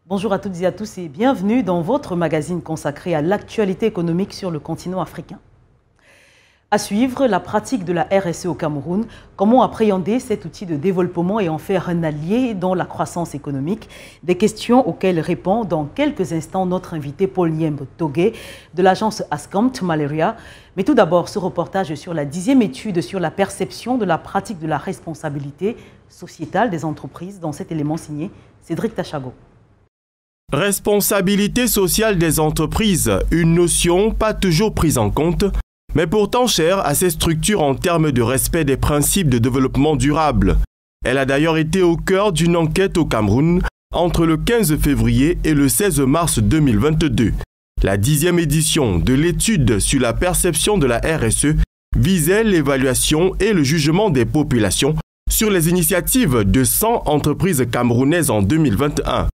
Bonjour à toutes et à tous et bienvenue dans votre magazine consacré à l'actualité économique sur le continent africain. À suivre, la pratique de la RSE au Cameroun, comment appréhender cet outil de développement et en faire un allié dans la croissance économique. Des questions auxquelles répond dans quelques instants notre invité Paul Nyemb Togué de l'agence Ascomt Malaria. Mais tout d'abord, ce reportage sur la 10e étude sur la perception de la pratique de la responsabilité sociétale des entreprises. Dans cet élément signé Cédric Tachago. Responsabilité sociale des entreprises, une notion pas toujours prise en compte, mais pourtant chère à ces structures en termes de respect des principes de développement durable. Elle a d'ailleurs été au cœur d'une enquête au Cameroun entre le 15 février et le 16 mars 2022. La 10e édition de l'étude sur la perception de la RSE visait l'évaluation et le jugement des populations sur les initiatives de 100 entreprises camerounaises en 2021.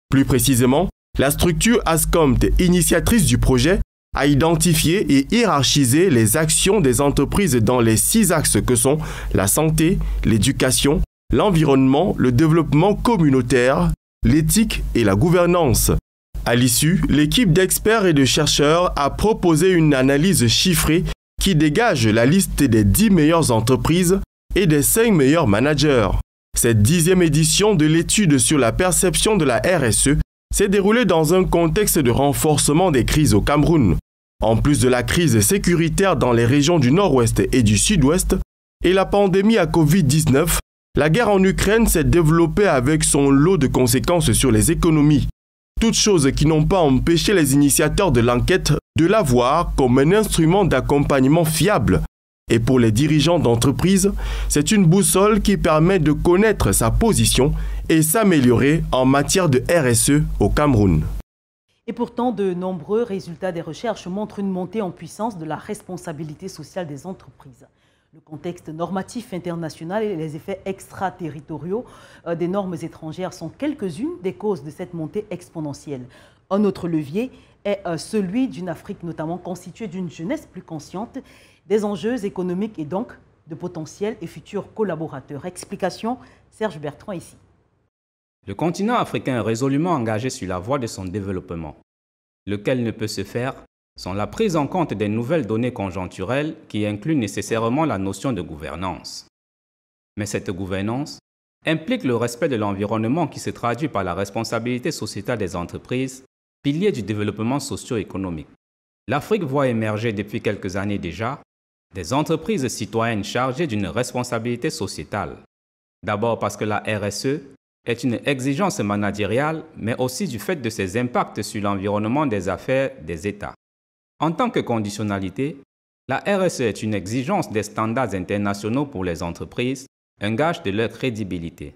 Plus précisément, la structure Ascomt, initiatrice du projet, a identifié et hiérarchisé les actions des entreprises dans les 6 axes que sont la santé, l'éducation, l'environnement, le développement communautaire, l'éthique et la gouvernance. À l'issue, l'équipe d'experts et de chercheurs a proposé une analyse chiffrée qui dégage la liste des 10 meilleures entreprises et des 5 meilleurs managers. Cette 10e édition de l'étude sur la perception de la RSE s'est déroulée dans un contexte de renforcement des crises au Cameroun. En plus de la crise sécuritaire dans les régions du Nord-Ouest et du Sud-Ouest et la pandémie à Covid-19, la guerre en Ukraine s'est développée avec son lot de conséquences sur les économies. Toutes choses qui n'ont pas empêché les initiateurs de l'enquête de la voir comme un instrument d'accompagnement fiable. Et pour les dirigeants d'entreprise, c'est une boussole qui permet de connaître sa position et s'améliorer en matière de RSE au Cameroun. Et pourtant, de nombreux résultats des recherches montrent une montée en puissance de la responsabilité sociale des entreprises. Le contexte normatif international et les effets extraterritoriaux des normes étrangères sont quelques-unes des causes de cette montée exponentielle. Un autre levier est celui d'une Afrique notamment constituée d'une jeunesse plus consciente des enjeux économiques et donc de potentiels et futurs collaborateurs. Explication, Serge Bertrand ici. Le continent africain est résolument engagé sur la voie de son développement, lequel ne peut se faire sans la prise en compte des nouvelles données conjoncturelles qui incluent nécessairement la notion de gouvernance. Mais cette gouvernance implique le respect de l'environnement qui se traduit par la responsabilité sociétale des entreprises, pilier du développement socio-économique. L'Afrique voit émerger depuis quelques années déjà des entreprises citoyennes chargées d'une responsabilité sociétale. D'abord parce que la RSE est une exigence managériale, mais aussi du fait de ses impacts sur l'environnement des affaires des États. En tant que conditionnalité, la RSE est une exigence des standards internationaux pour les entreprises, un gage de leur crédibilité.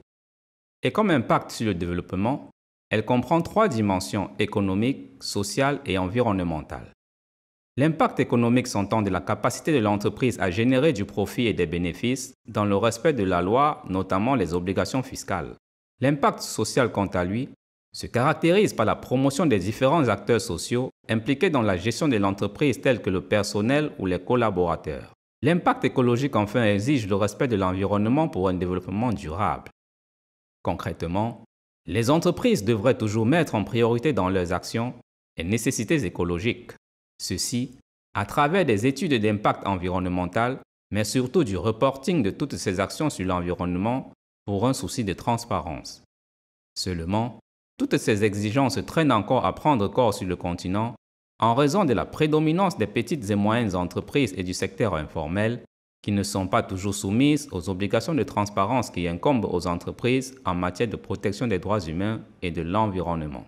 Et comme impact sur le développement, elle comprend 3 dimensions économiques, sociales et environnementales. L'impact économique s'entend de la capacité de l'entreprise à générer du profit et des bénéfices dans le respect de la loi, notamment les obligations fiscales. L'impact social, quant à lui, se caractérise par la promotion des différents acteurs sociaux impliqués dans la gestion de l'entreprise tels que le personnel ou les collaborateurs. L'impact écologique, enfin, exige le respect de l'environnement pour un développement durable. Concrètement, les entreprises devraient toujours mettre en priorité dans leurs actions les nécessités écologiques. Ceci à travers des études d'impact environnemental, mais surtout du reporting de toutes ces actions sur l'environnement pour un souci de transparence. Seulement, toutes ces exigences traînent encore à prendre corps sur le continent en raison de la prédominance des petites et moyennes entreprises et du secteur informel qui ne sont pas toujours soumises aux obligations de transparence qui incombent aux entreprises en matière de protection des droits humains et de l'environnement.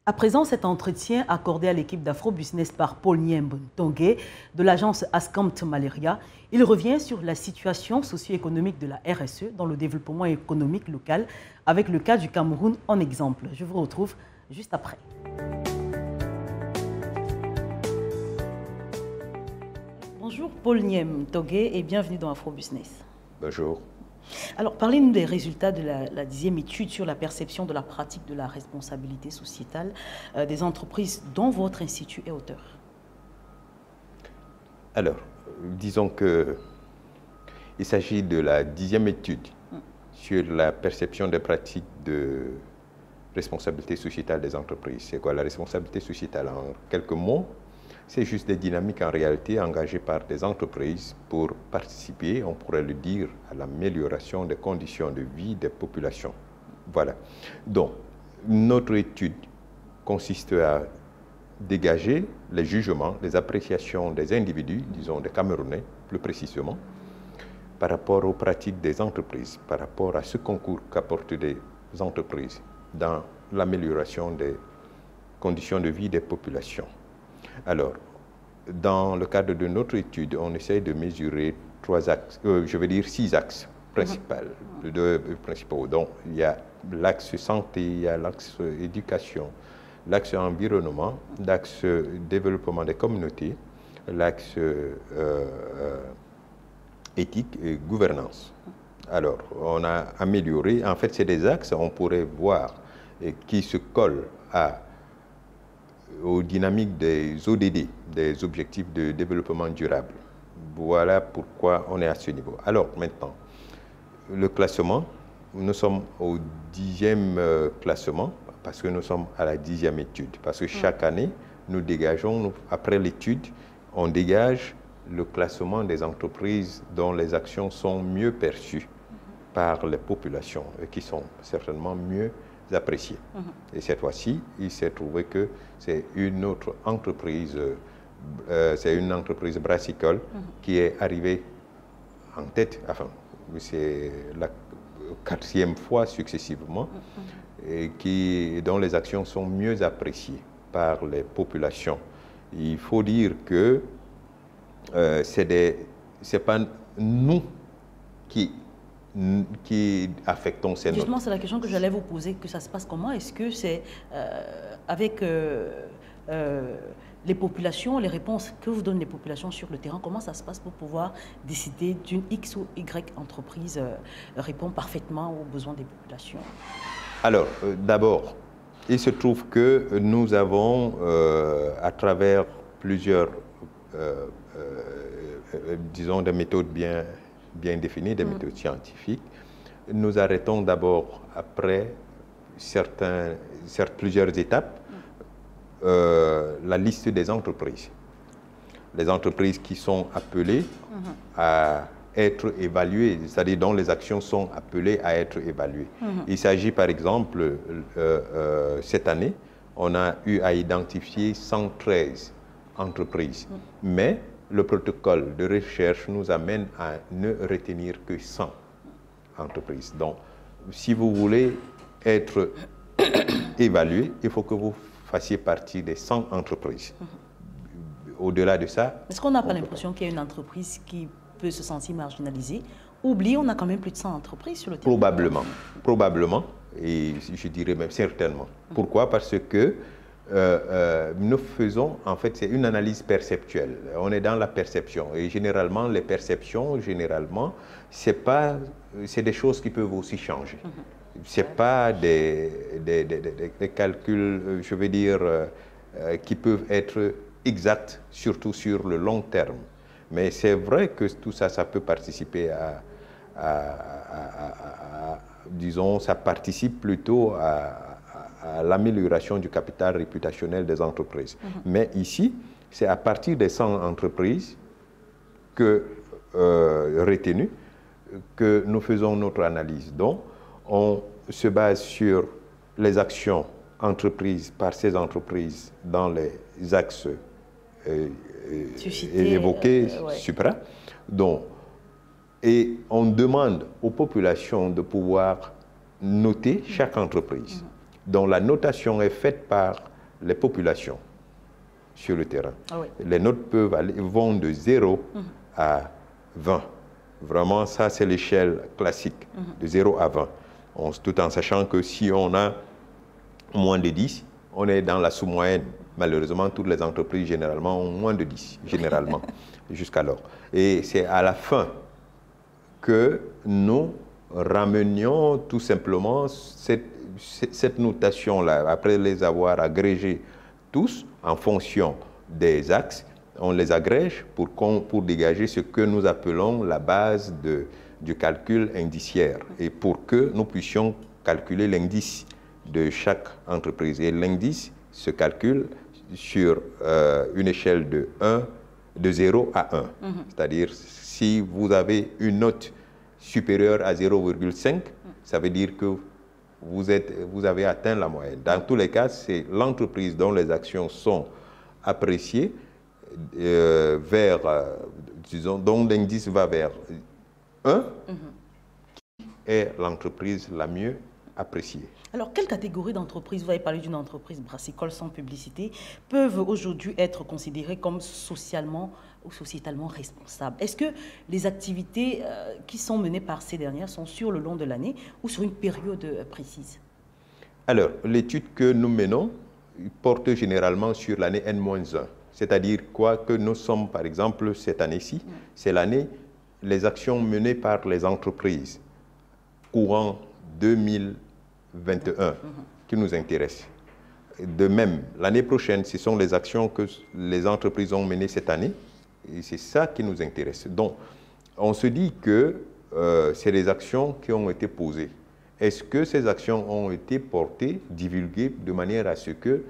À présent, cet entretien accordé à l'équipe d'Afro-Business par Paul Nyemb Togué de l'agence Ascomt Malaria, il revient sur la situation socio-économique de la RSE dans le développement économique local avec le cas du Cameroun en exemple. Je vous retrouve juste après. Bonjour Paul Nyemb Togué et bienvenue dans Afro-Business. Bonjour. Alors, parlez-nous des résultats de la 10e étude sur la perception de la pratique de la responsabilité sociétale des entreprises dont votre institut est auteur. Alors, disons qu'il s'agit de la 10e étude sur la perception des pratiques de responsabilité sociétale des entreprises. C'est quoi la responsabilité sociétale? En quelques mots, c'est juste des dynamiques en réalité engagées par des entreprises pour participer, on pourrait le dire, à l'amélioration des conditions de vie des populations. Voilà. Donc, notre étude consiste à dégager les jugements, les appréciations des individus, disons des Camerounais plus précisément, par rapport aux pratiques des entreprises, par rapport à ce concours qu'apportent des entreprises dans l'amélioration des conditions de vie des populations. Alors, dans le cadre de notre étude, on essaie de mesurer 6 axes principaux. Donc, il y a l'axe santé, il y a l'axe éducation, l'axe environnement, l'axe développement des communautés, l'axe éthique et gouvernance. Alors, on a amélioré, en fait, c'est des axes, on pourrait voir, qui se collent aux dynamiques des ODD, des objectifs de développement durable. Voilà pourquoi on est à ce niveau. Alors, maintenant, le classement, nous sommes au 10e classement, parce que nous sommes à la 10e étude. Parce que chaque année, nous dégageons, après l'étude, on dégage le classement des entreprises dont les actions sont mieux perçues par les populations et qui sont certainement mieux appréciées. Et cette fois-ci, il s'est trouvé que c'est une autre entreprise, c'est une entreprise brassicole qui est arrivée en tête, enfin, c'est la 4e fois successivement, et dont les actions sont mieux appréciées par les populations. Il faut dire que c'est pas nous qui affectons ces notes. Justement, c'est la question que j'allais vous poser, que ça se passe comment? Est-ce que c'est avec les populations, les réponses que vous donnent les populations sur le terrain, comment ça se passe pour pouvoir décider d'une X ou Y entreprise répond parfaitement aux besoins des populations? Alors, d'abord, il se trouve que nous avons, à travers plusieurs, disons, des méthodes bien définies, des méthodes scientifiques, nous arrêtons d'abord, après plusieurs étapes, la liste des entreprises. Les entreprises qui sont appelées à être évaluées, c'est-à-dire dont les actions sont appelées à être évaluées. Il s'agit par exemple, cette année, on a eu à identifier 113 entreprises, mais le protocole de recherche nous amène à ne retenir que 100 entreprises. Donc, si vous voulez être évalué, il faut que vous fassiez partie des 100 entreprises. Au-delà de ça... Est-ce qu'on n'a pas l'impression qu'il y a une entreprise qui peut se sentir marginalisée? Oublie, on a quand même plus de 100 entreprises sur le terrain. Probablement, et je dirais même certainement. Pourquoi? Parce que nous faisons, en fait, c'est une analyse perceptuelle. On est dans la perception. Et généralement, les perceptions, c'est des choses qui peuvent aussi changer. Ce n'est pas des calculs, je veux dire, qui peuvent être exacts, surtout sur le long terme. Mais c'est vrai que tout ça, ça peut participer disons, ça participe plutôt à l'amélioration du capital réputationnel des entreprises. Mais ici, c'est à partir des 100 entreprises retenues que nous faisons notre analyse. Donc, on se base sur les actions entreprises par ces entreprises dans les axes évoqués supra. Donc, et on demande aux populations de pouvoir noter chaque entreprise, dont la notation est faite par les populations sur le terrain. Les notes vont de 0 à 20. Vraiment, ça, c'est l'échelle classique, de 0 à 20. Tout en sachant que si on a moins de 10, on est dans la sous-moyenne. Malheureusement, toutes les entreprises, généralement, ont moins de 10, généralement, jusqu'alors. Et c'est à la fin que nous ramenions tout simplement cette notation-là, après les avoir agrégés tous en fonction des axes, on les agrège pour dégager ce que nous appelons la base du calcul indiciaire et pour que nous puissions calculer l'indice de chaque entreprise. Et l'indice se calcule sur une échelle de 0 à 1. C'est-à-dire, si vous avez une note supérieure à 0,5, ça veut dire que vous avez atteint la moyenne. Dans tous les cas, c'est l'entreprise dont les actions sont appréciées disons, dont l'indice va vers 1, qui est l'entreprise la mieux appréciée. Alors, quelle catégorie d'entreprises, vous avez parlé d'une entreprise brassicole sans publicité, peuvent aujourd'hui être considérées comme socialement ou sociétalement responsables? Est-ce que les activités qui sont menées par ces dernières sont sur le long de l'année ou sur une période précise? Alors, l'étude que nous menons porte généralement sur l'année N-1. C'est-à-dire quoi que nous sommes, par exemple, cette année-ci, c'est l'année, les actions menées par les entreprises courant 2021 qui nous intéressent. De même, l'année prochaine, ce sont les actions que les entreprises ont menées cette année et c'est ça qui nous intéresse. Donc, on se dit que c'est les actions qui ont été posées. Est-ce que ces actions ont été portées, divulguées de manière à ce que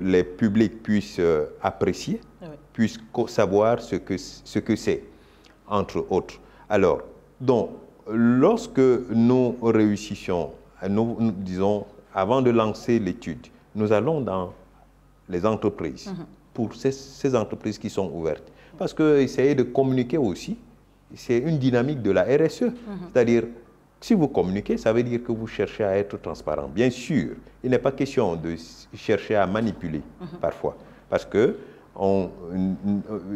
les publics puissent apprécier, puissent savoir ce que c'est, entre autres. Alors, donc, lorsque nous réussissons, nous disons, avant de lancer l'étude, nous allons dans les entreprises, pour ces entreprises qui sont ouvertes. Parce que essayer de communiquer aussi, c'est une dynamique de la RSE. C'est-à-dire, si vous communiquez, ça veut dire que vous cherchez à être transparent. Bien sûr, il n'est pas question de chercher à manipuler parfois. Parce que,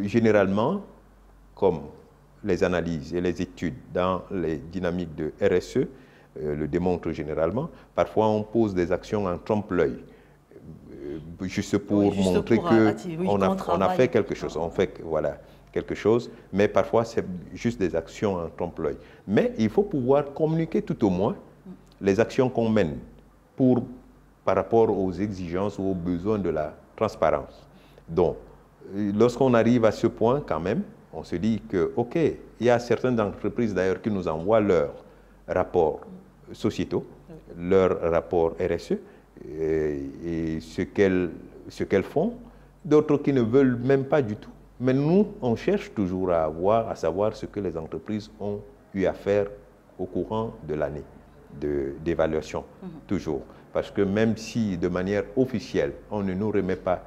généralement, comme les analyses et les études dans les dynamiques de RSE le démontrent généralement, parfois on pose des actions en trompe-l'œil. Juste pour montrer qu'on a fait quelque chose. On fait, voilà, quelque chose, mais parfois c'est juste des actions en trompe-l'œil. Mais il faut pouvoir communiquer tout au moins les actions qu'on mène par rapport aux exigences ou aux besoins de la transparence. Donc, lorsqu'on arrive à ce point quand même, on se dit que, OK, il y a certaines entreprises d'ailleurs qui nous envoient leurs rapports sociétaux, leurs rapports RSE et ce qu'elles font, d'autres qui ne veulent même pas du tout. Mais nous, on cherche toujours à savoir ce que les entreprises ont eu à faire au courant de l'année d'évaluation, toujours. Parce que même si de manière officielle, on ne nous remet pas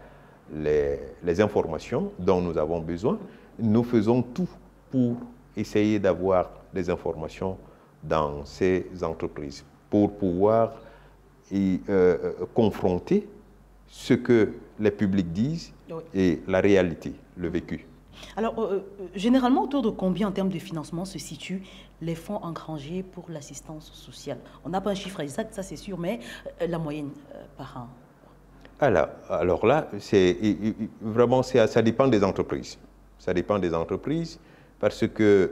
les informations dont nous avons besoin, nous faisons tout pour essayer d'avoir des informations dans ces entreprises, pour pouvoir confronter ce que les publics disent et la réalité, le vécu. Alors, généralement, autour de combien en termes de financement se situent les fonds engrangés pour l'assistance sociale? On n'a pas un chiffre exact, ça c'est sûr, mais la moyenne par an. Alors là, vraiment, ça dépend des entreprises. Ça dépend des entreprises parce que,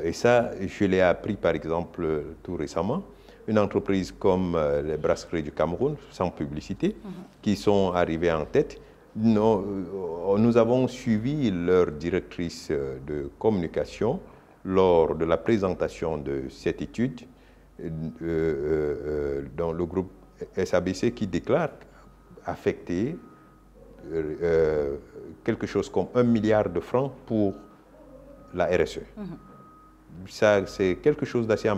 et ça, je l'ai appris par exemple tout récemment, une entreprise comme les Brasseries du Cameroun, sans publicité, qui sont arrivées en tête. Nous avons suivi leur directrice de communication lors de la présentation de cette étude dans le groupe SABC qui déclare affecter quelque chose comme 1 milliard de francs pour la RSE. Ça, c'est quelque chose d'assez,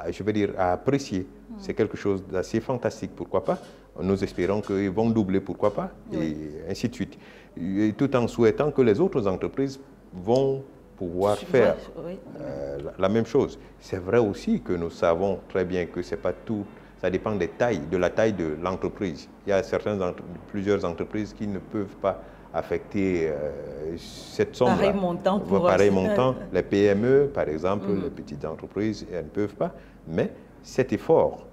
je veux dire, à apprécier. C'est quelque chose d'assez fantastique, pourquoi pas. Nous espérons qu'ils vont doubler, pourquoi pas, et ainsi de suite. Et tout en souhaitant que les autres entreprises vont pouvoir faire la même chose. C'est vrai aussi que nous savons très bien que c'est pas tout, ça dépend des tailles, de la taille de l'entreprise. Il y a plusieurs entreprises qui ne peuvent pas affecter cette somme. Pareil montant pour pareil montant. Les PME, par exemple, les petites entreprises, elles ne peuvent pas. Mais cet effort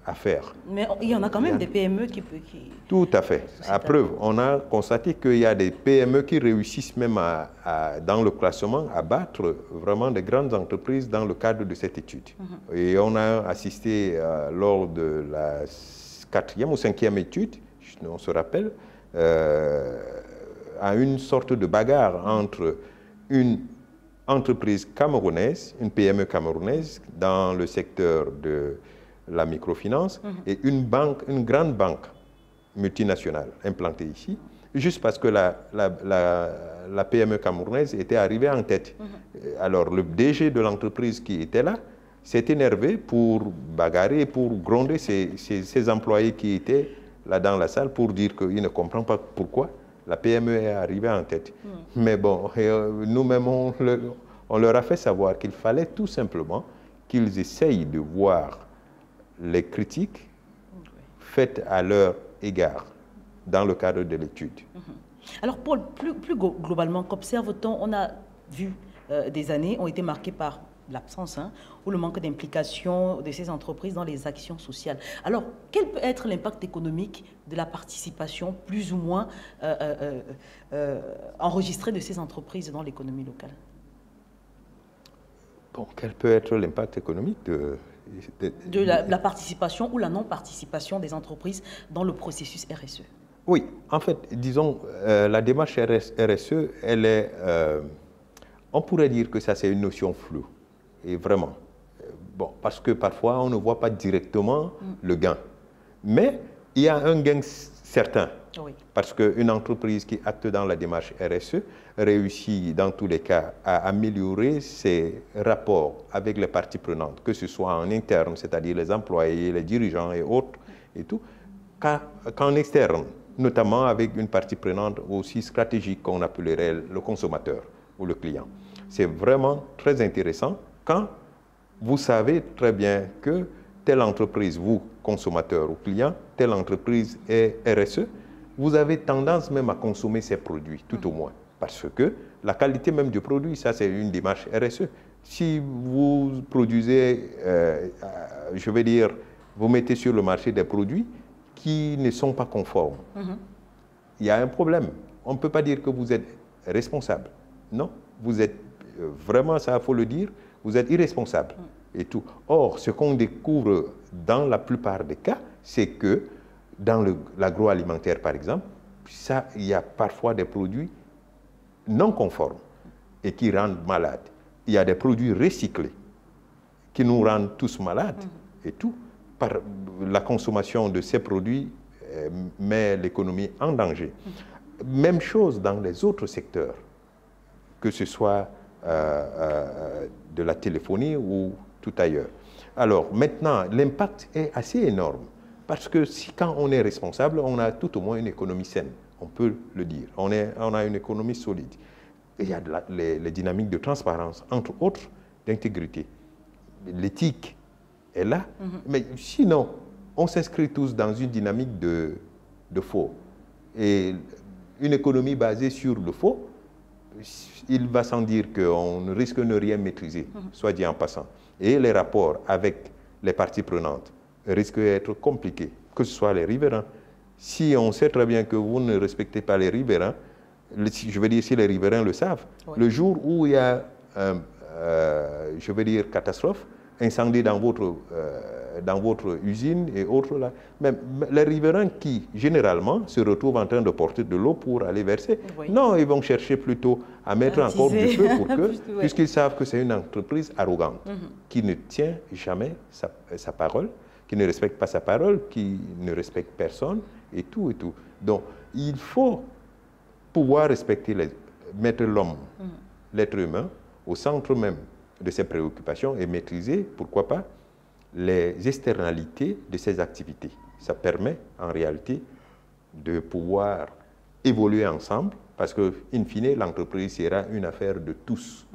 à faire. Mais il y en a quand même des PME qui... Tout à fait. À preuve, on a constaté qu'il y a des PME qui réussissent même dans le classement à battre vraiment des grandes entreprises dans le cadre de cette étude. Et on a assisté lors de la 4e ou 5e étude, on se rappelle, à une sorte de bagarre entre une entreprise camerounaise, une PME camerounaise dans le secteur de la microfinance et une grande banque multinationale implantée ici, juste parce que la PME camerounaise était arrivée en tête. Alors le DG de l'entreprise qui était là s'est énervé pour bagarrer, pour gronder ses employés qui étaient là dans la salle pour dire qu'il ne comprend pas pourquoi la PME est arrivée en tête. Mais bon, nous-mêmes, on leur a fait savoir qu'il fallait tout simplement qu'ils essayent de voir les critiques faites à leur égard dans le cadre de l'étude. Alors, Paul, plus globalement, qu'observe-t-on? On a vu des années ont été marquées par l'absence ou le manque d'implication de ces entreprises dans les actions sociales. Alors, quel peut être l'impact économique de la participation plus ou moins enregistrée de ces entreprises dans l'économie locale? Bon, quel peut être l'impact économique de la participation ou la non-participation des entreprises dans le processus RSE? Oui, en fait, disons, la démarche RSE, elle est, on pourrait dire que ça c'est une notion floue, et vraiment, bon, parce que parfois on ne voit pas directement le gain, mais il y a un gain certain, parce qu'une entreprise qui acte dans la démarche RSE réussit dans tous les cas à améliorer ses rapports avec les parties prenantes, que ce soit en interne, c'est-à-dire les employés, les dirigeants et autres, et tout, qu'en externe, notamment avec une partie prenante aussi stratégique qu'on appellerait le consommateur ou le client. C'est vraiment très intéressant quand vous savez très bien que telle entreprise, vous, consommateur ou client, telle entreprise est RSE, vous avez tendance même à consommer ces produits, tout au moins. Parce que la qualité même du produit, ça c'est une démarche RSE. Si vous produisez, je vais dire, vous mettez sur le marché des produits qui ne sont pas conformes, il y a un problème. On ne peut pas dire que vous êtes responsable. Non, vous êtes vraiment, ça il faut le dire, vous êtes irresponsable et tout. Or, ce qu'on découvre dans la plupart des cas, c'est que dans l'agroalimentaire, par exemple, il y a parfois des produits non conformes et qui rendent malades. Il y a des produits recyclés qui nous rendent tous malades et tout. Par la consommation de ces produits met l'économie en danger. Même chose dans les autres secteurs, que ce soit de la téléphonie ou tout ailleurs. Alors maintenant, l'impact est assez énorme parce que quand on est responsable, on a tout au moins une économie saine, on peut le dire. On a une économie solide. Et il y a les dynamiques de transparence, entre autres d'intégrité. L'éthique est là, mais sinon, on s'inscrit tous dans une dynamique de faux. Et une économie basée sur le faux, il va sans dire qu'on ne risque de rien maîtriser, soit dit en passant. Et les rapports avec les parties prenantes risquent d'être compliqués, que ce soit les riverains. Si on sait très bien que vous ne respectez pas les riverains, je veux dire si les riverains le savent, le jour où il y a, je veux dire, catastrophe, incendie dans votre usine et autres là. Même les riverains qui, généralement, se retrouvent en train de porter de l'eau pour aller verser, non, ils vont chercher plutôt à mettre encore du feu pour que, puisqu'ils savent que c'est une entreprise arrogante, qui ne tient jamais sa parole, qui ne respecte pas sa parole, qui ne respecte personne, et tout et tout. Donc, il faut pouvoir mettre l'homme, l'être humain, au centre même de ses préoccupations et maîtriser, pourquoi pas, les externalités de ses activités. Ça permet, en réalité, de pouvoir évoluer ensemble, parce que, in fine, l'entreprise sera une affaire de tous,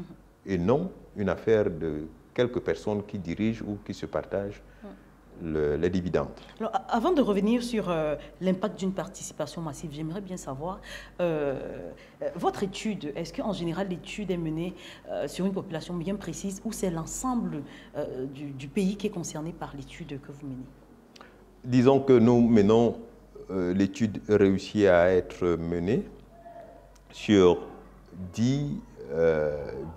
et non une affaire de quelques personnes qui dirigent ou qui se partagent les dividendes. Alors, avant de revenir sur l'impact d'une participation massive, j'aimerais bien savoir, votre étude, est-ce qu'en général l'étude est menée sur une population bien précise ou c'est l'ensemble du pays qui est concerné par l'étude que vous menez? Disons que nous menons, l'étude réussit à être menée sur 10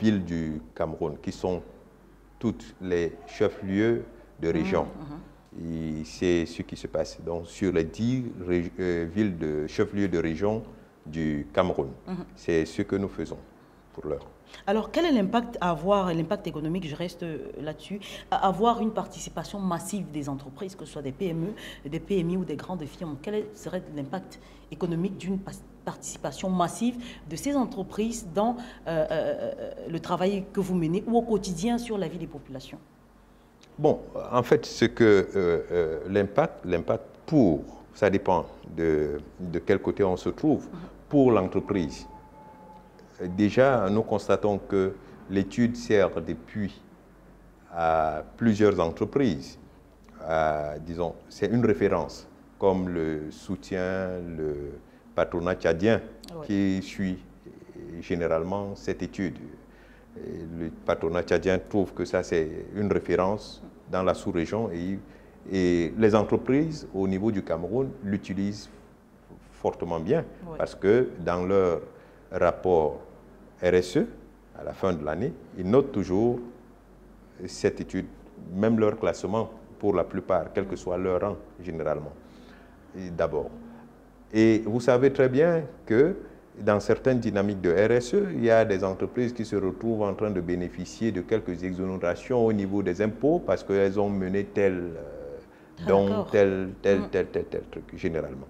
villes du Cameroun, qui sont toutes les chefs-lieux de région. C'est ce qui se passe. Donc, sur les 10 villes de chefs-lieux de région du Cameroun. C'est ce que nous faisons pour l'heure. Alors, quel est l'impact à avoir, l'impact économique, je reste là-dessus, à avoir une participation massive des entreprises, que ce soit des PME, des PMI ou des grandes firmes? Quel serait l'impact économique d'une participation massive de ces entreprises dans le travail que vous menez ou au quotidien sur la vie des populations? Bon, en fait, ce que l'impact ça dépend de quel côté on se trouve, pour l'entreprise. Déjà, nous constatons que l'étude sert depuis à plusieurs entreprises. Disons, c'est une référence, comme le soutien, le patronat tchadien, qui suit généralement cette étude. Et le patronat tchadien trouve que ça, c'est une référence dans la sous-région et les entreprises au niveau du Cameroun l'utilisent fortement bien, parce que dans leur rapport RSE, à la fin de l'année, ils notent toujours cette étude, même leur classement pour la plupart, quel que soit leur rang généralement, d'abord. Et vous savez très bien que dans certaines dynamiques de RSE, il y a des entreprises qui se retrouvent en train de bénéficier de quelques exonérations au niveau des impôts parce qu'elles ont mené tel truc, généralement.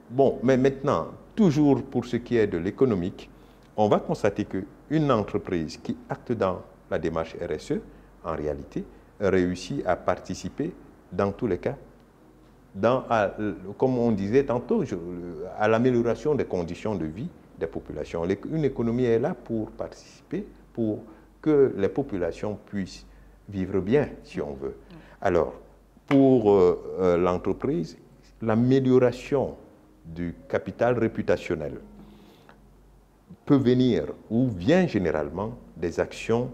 Bon, mais maintenant, toujours pour ce qui est de l'économique, on va constater qu'une entreprise qui acte dans la démarche RSE, en réalité, réussit à participer, dans tous les cas, comme on disait tantôt, à l'amélioration des conditions de vie des populations. Une économie est là pour participer, pour que les populations puissent vivre bien, si on veut. Alors, pour l'entreprise, l'amélioration du capital réputationnel peut venir ou vient généralement des actions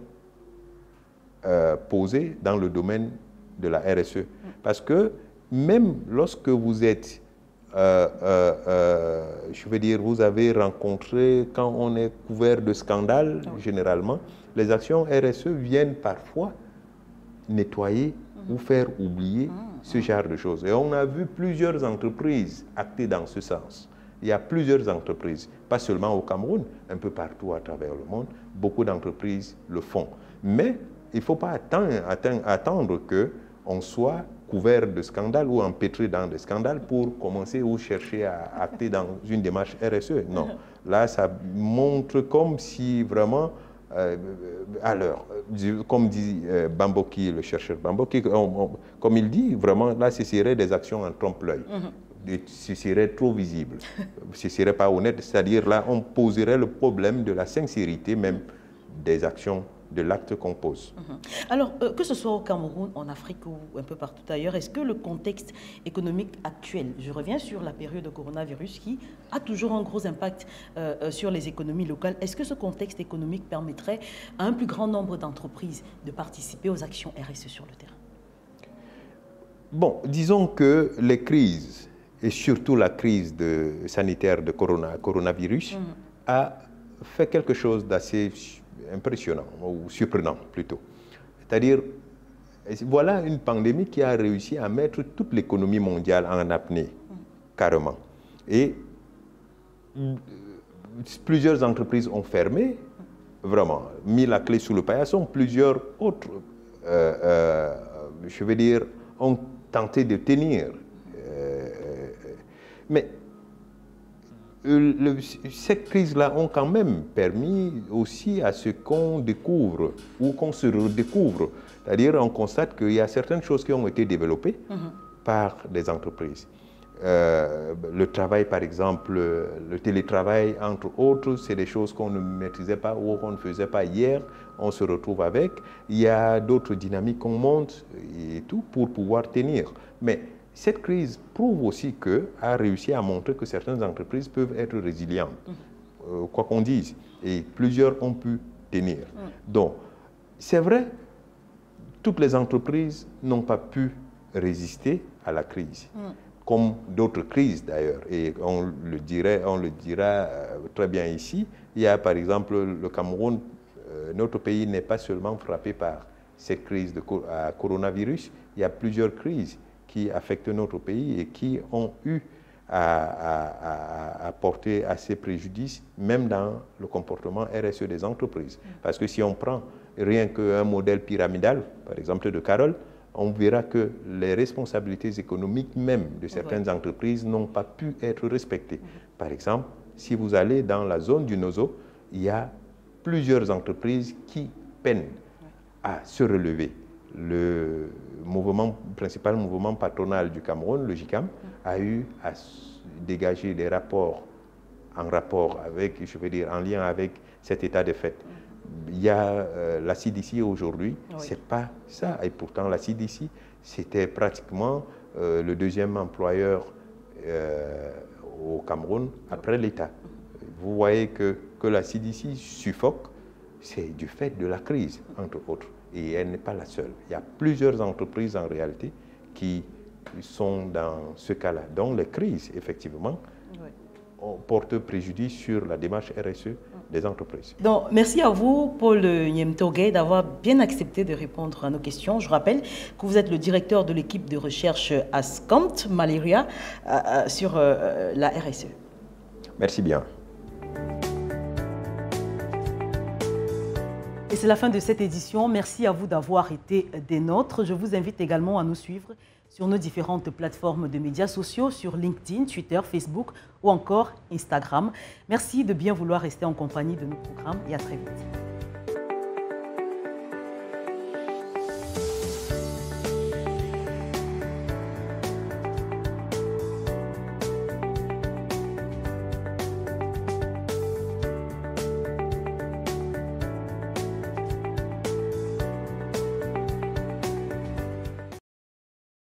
posées dans le domaine de la RSE. Parce que même lorsque vous êtes, je veux dire, vous avez rencontré, quand on est couvert de scandales, généralement, les actions RSE viennent parfois nettoyer ou faire oublier ce genre de choses. Et on a vu plusieurs entreprises acter dans ce sens. Il y a plusieurs entreprises, pas seulement au Cameroun, un peu partout à travers le monde, beaucoup d'entreprises le font. Mais il ne faut pas attendre qu'on soit couvert de scandales ou empêtré dans des scandales pour commencer ou chercher à acter dans une démarche RSE. Non, là, ça montre comme si vraiment, comme dit Bamboki, le chercheur Bamboki, comme il dit, vraiment, là, ce serait des actions en trompe-l'œil. Ce serait trop visible, ce ne serait pas honnête, c'est-à-dire là, on poserait le problème de la sincérité même des actions, de l'acte qu'on pose. Alors, que ce soit au Cameroun, en Afrique ou un peu partout ailleurs, est-ce que le contexte économique actuel, je reviens sur la période de coronavirus qui a toujours un gros impact sur les économies locales, est-ce que ce contexte économique permettrait à un plus grand nombre d'entreprises de participer aux actions RSE sur le terrain? Bon, disons que les crises, et surtout la crise sanitaire de coronavirus, a fait quelque chose d'assez impressionnant, ou surprenant plutôt. C'est-à-dire, voilà une pandémie qui a réussi à mettre toute l'économie mondiale en apnée, carrément. Et plusieurs entreprises ont fermé, vraiment, mis la clé sous le paillasson. Plusieurs autres, je veux dire, ont tenté de tenir. Mais ces crises-là ont quand même permis aussi à ce qu'on découvre ou qu'on se redécouvre. C'est-à-dire on constate qu'il y a certaines choses qui ont été développées par des entreprises. Le travail, par exemple, le télétravail, entre autres, c'est des choses qu'on ne maîtrisait pas ou qu'on ne faisait pas hier. On se retrouve avec. Il y a d'autres dynamiques qu'on monte et tout pour pouvoir tenir. Mais cette crise prouve aussi a réussi à montrer que certaines entreprises peuvent être résilientes, quoi qu'on dise. Et plusieurs ont pu tenir. Donc, c'est vrai, toutes les entreprises n'ont pas pu résister à la crise. Comme d'autres crises d'ailleurs, et on le dira très bien ici. Il y a par exemple le Cameroun, notre pays n'est pas seulement frappé par cette crise de coronavirus, il y a plusieurs crises qui affectent notre pays et qui ont eu à porter assez préjudice, même dans le comportement RSE des entreprises. Parce que si on prend rien qu'un modèle pyramidal, par exemple de Carole, on verra que les responsabilités économiques même de certaines entreprises n'ont pas pu être respectées. Par exemple, si vous allez dans la zone du Nozo, il y a plusieurs entreprises qui peinent à se relever. Le principal mouvement patronal du Cameroun, le JICAM, a eu à dégager des rapports en lien avec cet état de fait. Il y a la CDC aujourd'hui, c'est pas ça. Et pourtant, la CDC, c'était pratiquement le deuxième employeur au Cameroun après l'État. Vous voyez que la CDC suffoque, c'est du fait de la crise, entre autres. Et elle n'est pas la seule. Il y a plusieurs entreprises en réalité qui sont dans ce cas-là. Donc les crises, effectivement, portent préjudice sur la démarche RSE des entreprises. Donc, merci à vous, Paul Nyemtogé, d'avoir bien accepté de répondre à nos questions. Je rappelle que vous êtes le directeur de l'équipe de recherche Ascomt Malaria sur la RSE. Merci bien. Et c'est la fin de cette édition. Merci à vous d'avoir été des nôtres. Je vous invite également à nous suivre sur nos différentes plateformes de médias sociaux, sur LinkedIn, Twitter, Facebook ou encore Instagram. Merci de bien vouloir rester en compagnie de nos programmes et à très vite.